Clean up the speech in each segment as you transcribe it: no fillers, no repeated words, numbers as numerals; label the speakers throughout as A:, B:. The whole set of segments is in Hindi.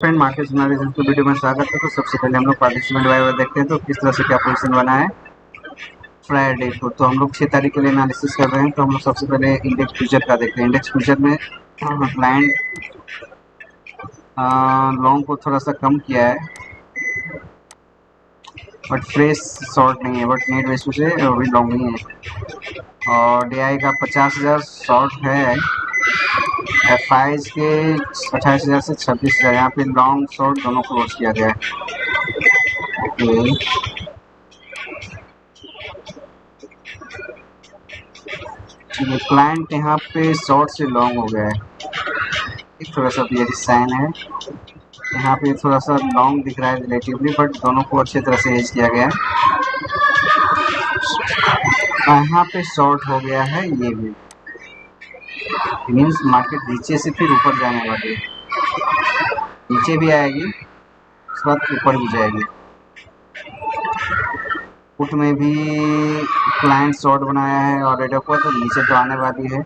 A: फ्रेंड मार्केट एनालिसिस की वीडियो में स्वागत है। तो सबसे पहले हम लोग पार्टिसिपेंट वाइवा देखते हैं तो किस तरह से क्या पोजीशन बना है फ्राइडे को। तो हम लोग 6 तारीख के लिए एनालिसिस कर रहे हैं। तो हम लोग सबसे पहले इंडेक्स फ्यूचर का देखते हैं। इंडेक्स फ्यूचर में क्लाइंट लॉन्ग को थोड़ा सा कम किया है, बट फ्रेश शॉर्ट नहीं है, बट नेट बेसिस से अभी लॉन्ग नहीं है। और डी आई का 50,000 शॉर्ट है, एफ आई के 28,000 से 26,000, यहाँ पे लॉन्ग शॉर्ट दोनों क्लोज किया गया है। ओके, क्लाइंट यहाँ पे शॉर्ट से लॉन्ग हो गया है, थोड़ा सा बियरिश साइन है। यहाँ पे थोड़ा सा लॉन्ग दिख रहा है रिलेटिवली, बट दोनों को अच्छे तरह से हेज किया गया है। यहाँ पे शॉर्ट हो गया है, ये भी मीन्स मार्केट नीचे से फिर ऊपर जाने वाली है, नीचे भी आएगी उसके बाद ऊपर भी जाएगी। पुट में भी क्लाइंट शॉर्ट बनाया है और रेडो को, तो नीचे तो आने वाली है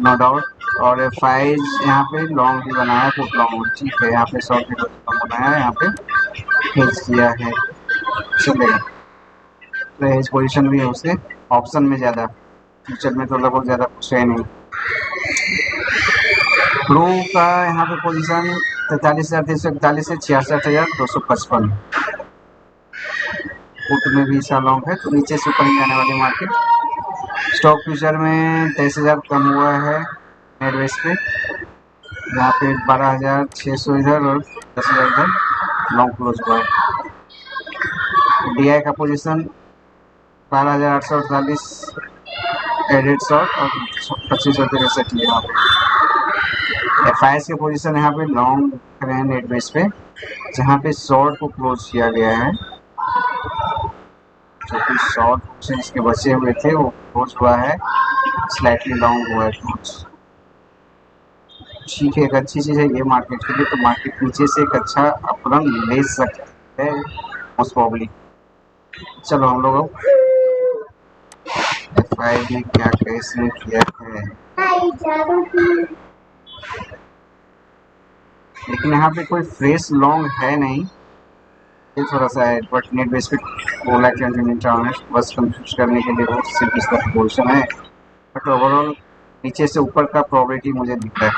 A: नो डाउट। और फाइज यहाँ पे लॉन्ग भी बनाया है, पुट लॉन्ग, ठीक है। यहाँ पे शॉर्ट बनाया है, यहाँ पे हेज किया है, चलेगा। तो हेज पोजीशन भी है उसके ऑप्शन में ज़्यादा, फ्यूचर में तो लगभग ज़्यादा कुछ है नहीं। प्रो का यहाँ पे पोजीशन 43,341 से 66,255। पुट में भी इसका लॉन्ग है, तो नीचे से ऊपर ही जाने वाली मार्केट। स्टॉक फ्यूचर में 23,000 कम हुआ है नेट बेस पे, यहाँ पे 12,600 इधर और 10,000 इधर लॉन्ग क्लोज हुआ है। डी आई का पोजीशन 12,848 एडेड शॉर्ट और 25,63 यहाँ पे। एफ आई के पोजीशन यहाँ पे लॉन्ग दिख रहे हैं नेट बेस पे, जहाँ पे शॉर्ट को क्लोज किया गया है, जो कि शॉर्ट पोजीशन इसके बचे हुए थे वो क्लोज हुआ है, स्लाइटली लॉन्ग हुआ है क्लोज। ठीक है, एक अच्छी चीज़ है ये मार्केट के लिए। तो मार्केट नीचे से एक अच्छा अपरन ले सकता है मोस्ट प्रॉब्ली। चलो हम लोग एफ आई ने क्या कैसे किया है, लेकिन यहाँ पे कोई फ्रेश लॉन्ग है नहीं, ये थोड़ा सा है। बट नेट बेस पे बोला क्या बस कंफ्यूज करने के लिए वो सिर्फ इसका पोजिशन है, बट ओवरऑल नीचे से ऊपर का प्रोबेबिलिटी मुझे दिख रहा है।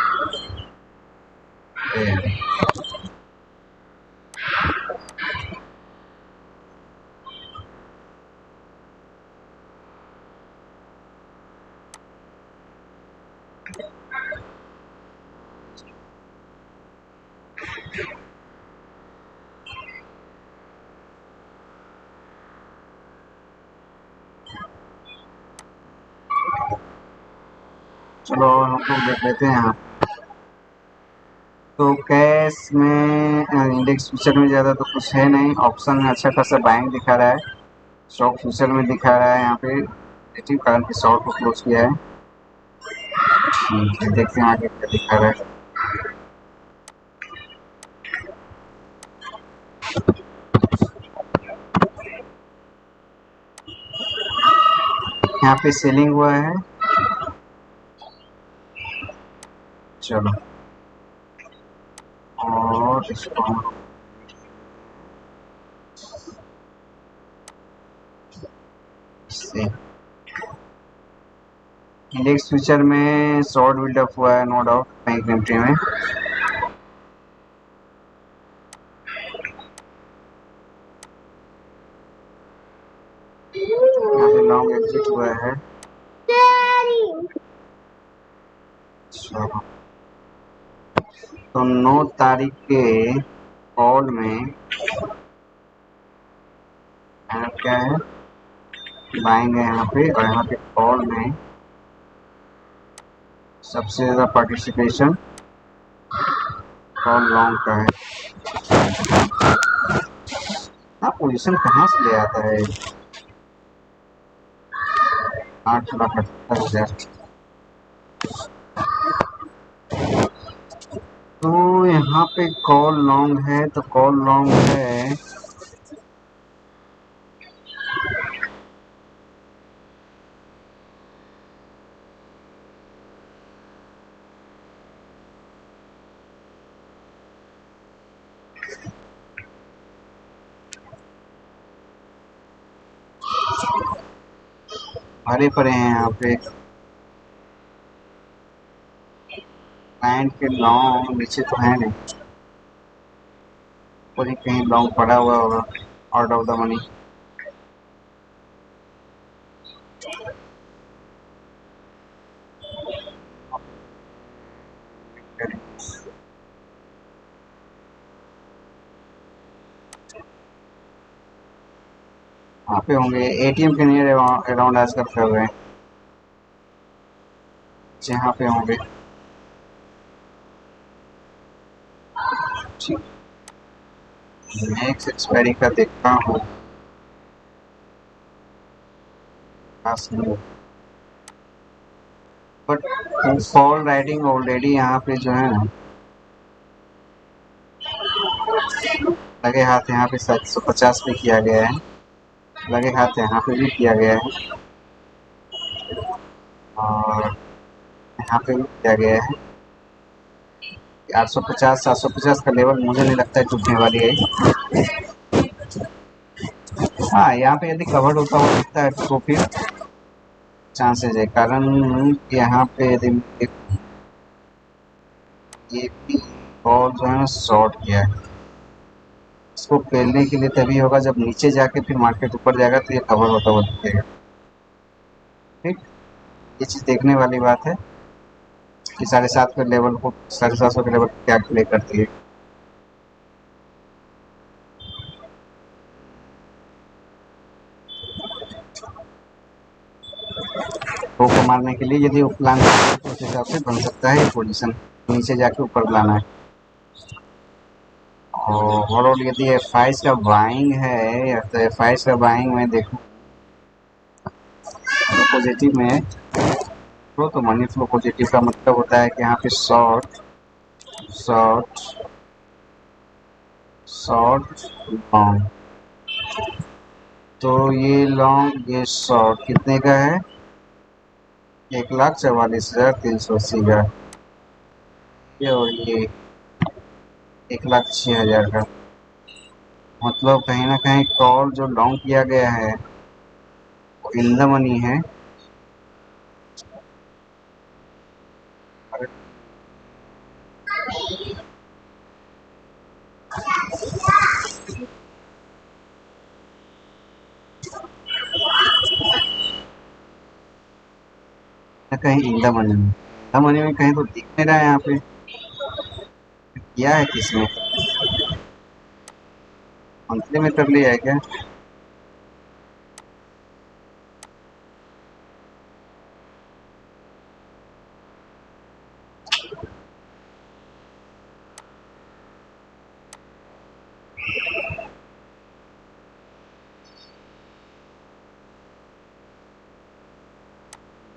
A: चलो हम लोग देख लेते हैं यहाँ। तो कैश में इंडेक्स फ्यूचर में ज़्यादा तो कुछ है नहीं, ऑप्शन में अच्छा खासा बाइंग दिखा रहा है, स्टॉक फ्यूचर में दिखा रहा है यहाँ पे नेगेटिव कारण के शॉर्ट को क्लोज किया है। ठीक है, देखते हैं आगे क्या दिखा रहा है। यहाँ पे सेलिंग हुआ है, चलो और इसको से इंडेक्स फ्यूचर में शॉर्ट बिल्डअप हुआ है नो डाउट बैंक निफ्टी में। यहाँ पे लॉन्ग एग्जिट हुआ है, चलो। तो 9 तारीख के कॉल में क्या है, बाइंग है यहाँ पे, और यहाँ पे कॉल में सबसे ज़्यादा पार्टिसिपेशन कॉल लॉन्ग का है। हाँ, पोजीशन कहाँ से ले आता है 8,78,000। तो यहाँ पे कॉल लॉन्ग है, तो कॉल लॉन्ग है भरे पड़े हैं यहाँ पे क्लाइंट के लॉन्ग नीचे तो है नहीं, कोई कहीं लॉन्ग पड़ा हुआ होगा आउट ऑफ द मनी। वहाँ पे होंगे एटीएम के नियर अराउंड आजकल कर रहे हैं, जहाँ पे होंगे। नेक्स्ट एक्सपायरी का देखता हूँ, बट फॉल राइटिंग ऑलरेडी यहाँ पे जो है ना लगे हाथ यहाँ पे 750 पे किया गया है, लगे हाथ यहाँ पे भी किया गया है और यहाँ पे भी किया गया है। 850 750 का लेवल मुझे नहीं लगता है टूटने वाली है। हाँ यहाँ पे यदि कवर्ड होता हुआ दिखता है तो फिर चांसेस है, कारण यहाँ पे यदि ये भी और जो है ना शॉर्ट किया है, इसको पेलने के लिए तभी होगा जब नीचे जाके फिर मार्केट ऊपर जाएगा तो ये कवर होता हुआ दिखेगा। ठीक, ये चीज़ देखने वाली बात है कि 7.5 के लेवल को 750 के लेवल को क्या प्ले करती है। वो को मारने के लिए यदि प्लान तो उस हिसाब से बन सकता है, ये पोजीशन नीचे जाके ऊपर बुलाना है। और ओवरऑल यदि F5 का बाइंग है या तो F5 का बाइंग में देखूँ तो पॉजिटिव में फ्लो, तो मनी फ्लो पॉजिटिव का मतलब होता है कि यहाँ पे शॉर्ट शॉर्ट शॉर्ट लॉन्ग, तो ये लॉन्ग ये शॉर्ट कितने का है 1,44,380 का, और ये 1,06,000 का। मतलब कहीं ना कहीं कॉल जो लॉन्ग किया गया है वो इन द मनी है, कहीं इन द मनी में कहीं तो दिख नहीं रहा है यहाँ पे, किया है किसने, मंथली में कर लिया है क्या?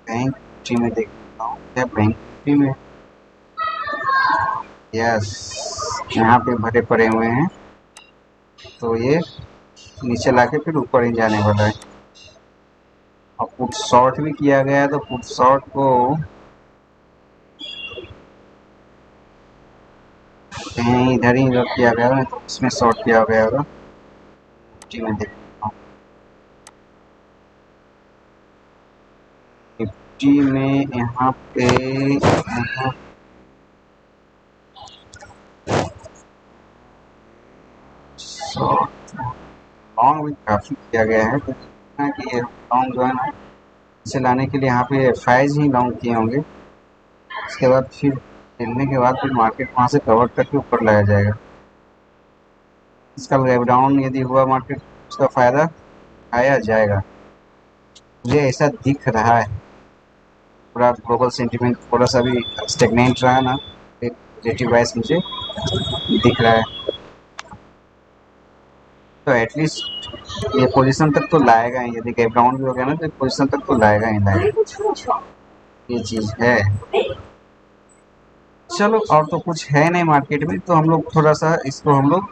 A: बैंक निफ्टी में देखता हूँ क्या, बैंक निफ्टी में यस यहाँ पे भरे पड़े हुए हैं, तो ये नीचे लाके फिर ऊपर ही जाने वाला है। और पुट शॉर्ट भी किया गया है, तो पुट शॉर्ट को कहीं इधर ही रख किया गया होगा, तो इसमें शॉर्ट किया गया होगा। निफ्टी में देखता हूँ, निफ्टी में यहाँ पे शॉर्ट लॉन्ग भी काफ़ी किया गया है, तो कि ये लॉन्ग जो है ना इसे लाने के लिए यहाँ पे फाइज ही लॉन्ग किए होंगे, उसके बाद फिर हिलने के बाद फिर मार्केट वहाँ से कवर करके ऊपर लाया जाएगा। इसका गैप डाउन यदि हुआ मार्केट उसका फ़ायदा आया जाएगा, मुझे ऐसा दिख रहा है। पूरा ग्लोबल सेंटीमेंट थोड़ा सा भी स्टेगनेंट रहा ना, एक पॉजिटिव वाइज मुझे दिख रहा है, तो एटलीस्ट ये पोजीशन तक तो लाएगा ही, यदि गैप डाउन भी हो गया ना तो पोजीशन तक तो लाएगा ही लाएगा, ये चीज़ है। चलो और तो कुछ है नहीं मार्केट में, तो हम लोग थोड़ा सा इसको हम लोग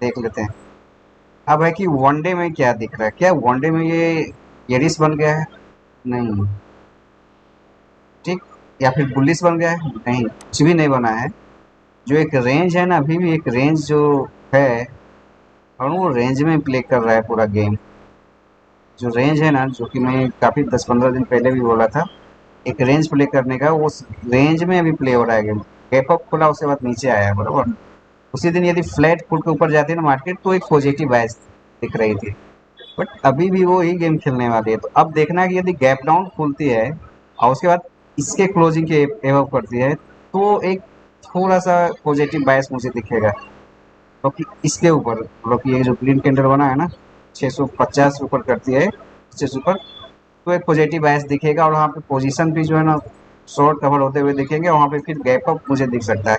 A: देख लेते हैं। अब है कि वनडे में क्या दिख रहा है, क्या वनडे में ये एरिस बन गया है? नहीं। ठीक, या फिर बुलिस बन गया है? नहीं, कुछ भी नहीं बना है। जो एक रेंज है ना, अभी भी एक रेंज जो है और वो रेंज में प्ले कर रहा है पूरा गेम। जो रेंज है ना, जो कि मैं काफ़ी 10-15 दिन पहले भी बोला था, एक रेंज प्ले करने का, उस रेंज में अभी प्ले हो रहा है गेम। गैप अप खुला, उसके बाद नीचे आया, बराबर। उसी दिन यदि फ्लैट फुट के ऊपर जाती है ना मार्केट, तो एक पॉजिटिव बायस दिख रही थी। बट अभी भी वो ही गेम खेलने वाली है, तो अब देखना है कि यदि गैप डाउन खुलती है और उसके बाद इसके क्लोजिंग के एवब करती है, तो एक थोड़ा सा पॉजिटिव बायस मुझे दिखेगा। क्योंकि इसके ऊपर मतलब कि ये जो ग्रीन कैंडल बना है ना, 650 ऊपर करती है, इससे ऊपर, तो एक पॉजिटिव बायस दिखेगा और वहाँ पे पोजीशन भी जो है ना शॉर्ट कवर होते हुए दिखेंगे, वहाँ पे फिर गैप अप मुझे दिख सकता है।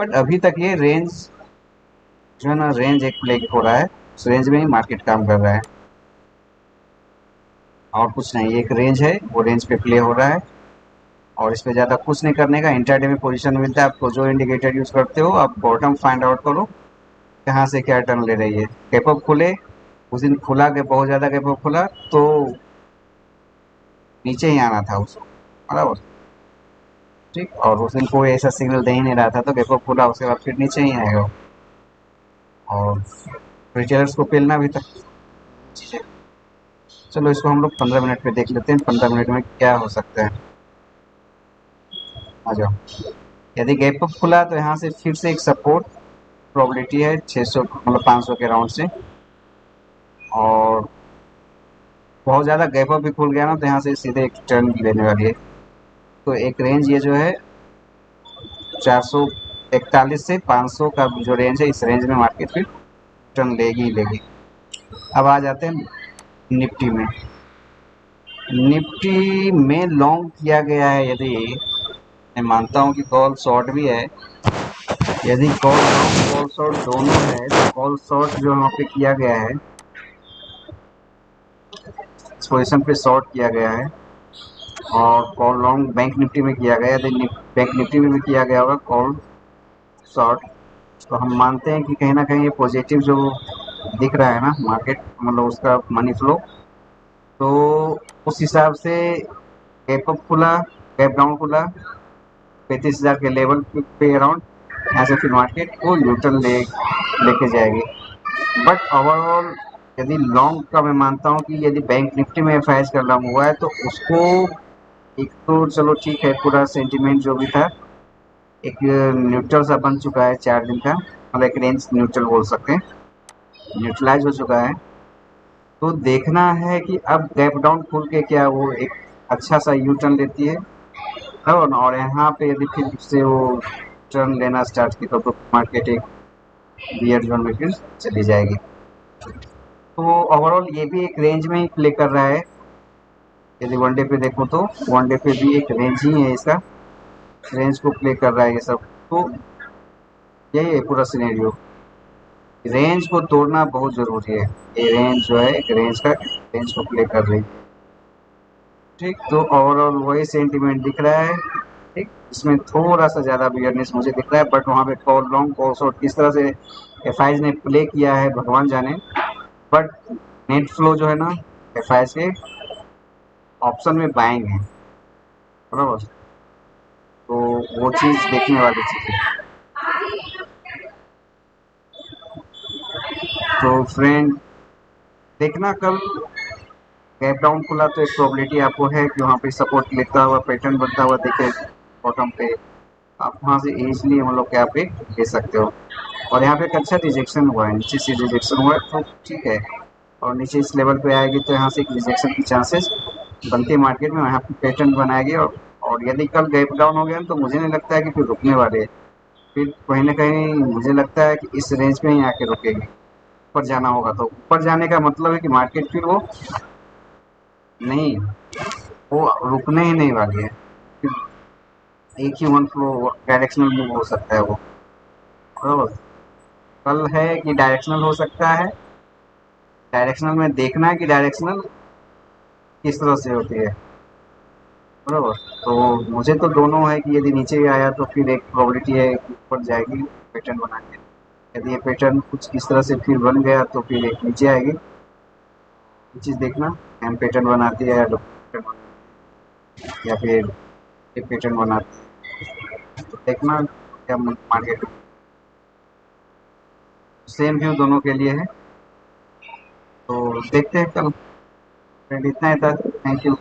A: बट अभी तक ये रेंज जो है ना, रेंज एक प्ले हो रहा है, उस रेंज में ही मार्केट काम कर रहा है और कुछ नहीं। एक रेंज है, वो रेंज पे प्ले हो रहा है और इस पे ज़्यादा कुछ नहीं करने का। इंट्राडे में पोजीशन मिलता है आपको, जो इंडिकेटर यूज़ करते हो आप बॉटम फाइंड आउट करो, कहाँ से क्या टर्न ले रही है। गैप अप खुले, उस दिन खुला के बहुत ज़्यादा गैप अप खुला, तो नीचे ही आना था उसको, बराबर। ठीक, और उस दिन कोई ऐसा सिग्नल दे ही नहीं रहा था, तो गैप अप खुला, उसके बाद फिर नीचे ही आएगा। और रिटेलर्स को पेलना भी था चीज़ें। चलो इसको हम लोग 15 मिनट पे देख लेते हैं, 15 मिनट में क्या हो सकता है। आ जाओ। यदि गैप अप खुला तो यहाँ से फिर से एक सपोर्ट प्रोबेबिलिटी है 600 मतलब 500 के राउंड से। और बहुत ज़्यादा गैप अप भी खुल गया ना, तो यहाँ से सीधे एक टर्न की लेने वाली है। तो एक रेंज ये जो है 441 से 500 का जो रेंज है, इस रेंज में मार्केट फिर टर्न लेगी ही लेगी। अब आ जाते हैं निफ्टी में। निफ्टी में लॉन्ग किया गया है, यदि मैं मानता हूँ कि कॉल शॉर्ट भी है। यदि कॉल लॉन्ग कॉल शॉर्ट दोनों है, तो कॉल शॉर्ट जो यहाँ पे किया गया है, इस पोजिशन पे शॉर्ट किया गया है और कॉल लॉन्ग बैंक निफ्टी में किया गया है। यदि बैंक निफ्टी में भी किया गया होगा कॉल शॉर्ट, तो हम मानते हैं कि कहीं ना कहीं ये पॉजिटिव जो दिख रहा है ना मार्केट, मतलब उसका मनी फ्लो, तो उस हिसाब से गैप अप खुला, गैप डाउन खुला 35,000 के लेवल पे अराउंड, यहाँ से फिर मार्केट को न्यूट्रल लेके जाएगी। बट ओवरऑल यदि लॉन्ग का मैं मानता हूँ कि यदि बैंक निफ्टी में एफ का लॉन्ग हुआ है, तो उसको एक तो चलो ठीक है, पूरा सेंटीमेंट जो भी था एक न्यूट्रल सा बन चुका है 4 दिन का, मतलब एक रेंज न्यूट्रल बोल सकते हैं, न्यूट्रलाइज हो चुका है। तो देखना है कि अब गैप डाउन खुल के क्या वो एक अच्छा सा यू टर्न लेती है, और यहाँ पे यदि फिर से वो टर्न लेना स्टार्ट की, तो मार्केट एक बियर जोन में फिर चली जाएगी। तो ओवरऑल ये भी एक रेंज में ही प्ले कर रहा है। यदि वनडे पे देखो तो वनडे पे भी एक रेंज ही है इसका, रेंज को प्ले कर रहा है ये सब। तो यही है पूरा सिनेरियो, रेंज को तोड़ना बहुत ज़रूरी है। ये रेंज जो है एक रेंज का, रेंज को प्ले कर रही है। ठीक, तो ओवरऑल वही सेंटीमेंट दिख रहा है। ठीक, इसमें थोड़ा सा ज़्यादा बियरनेस मुझे दिख रहा है, बट वहाँ पे कॉल लॉन्ग कॉल शॉर्ट किस तरह से एफ ने प्ले किया है भगवान जाने। बट नेट फ्लो जो है ना एफ के ऑप्शन में बाइंग है, बराबर। तो वो चीज़ देखने वाली चीज़ है। तो फ्रेंड देखना, कल गैप डाउन खुला तो एक प्रोबेबिलिटी आपको है कि वहाँ पे सपोर्ट लेता हुआ पैटर्न बनता हुआ दिखे बॉटम पे, आप वहाँ से इजीली हम लोग क्या पे ले सकते हो। और यहाँ पे एक अच्छा रिजेक्शन हुआ है, नीचे से रिजेक्शन हुआ है, तो ठीक है। और नीचे इस लेवल पे आएगी तो यहाँ से एक रिजेक्शन की चांसेस बनती है मार्केट में, यहाँ पे पैटर्न बनाएगी। और यदि कल गैप डाउन हो गया तो मुझे नहीं लगता है कि फिर रुकने वाले है। फिर कहीं ना कहीं मुझे लगता है कि इस रेंज में ही आके रुकेगी। ऊपर जाना होगा, तो ऊपर जाने का मतलब है कि मार्केट फिर वो नहीं, वो रुकने ही नहीं वाली है। एक ही वन फ्लो डायरेक्शनल मूव हो सकता है वो, बराबर। कल है कि डायरेक्शनल हो सकता है, डायरेक्शनल में देखना है कि डायरेक्शनल किस तरह से होती है, बराबर। तो मुझे तो दोनों है कि यदि नीचे आया तो फिर एक प्रोबेबिलिटी है कि ऊपर जाएगी पैटर्न बना के। यदि ये पैटर्न कुछ इस तरह से फिर बन गया तो फिर एक नीचे आएगी। ये चीज़ देखना, एम पैटर्न बनाती है या फिर एक पैटर्न बनाती है, तो देखना क्या मार्केट। सेम व्यू दोनों के लिए है, तो देखते हैं कल फ्रेंड, इतना ही था। Thank you.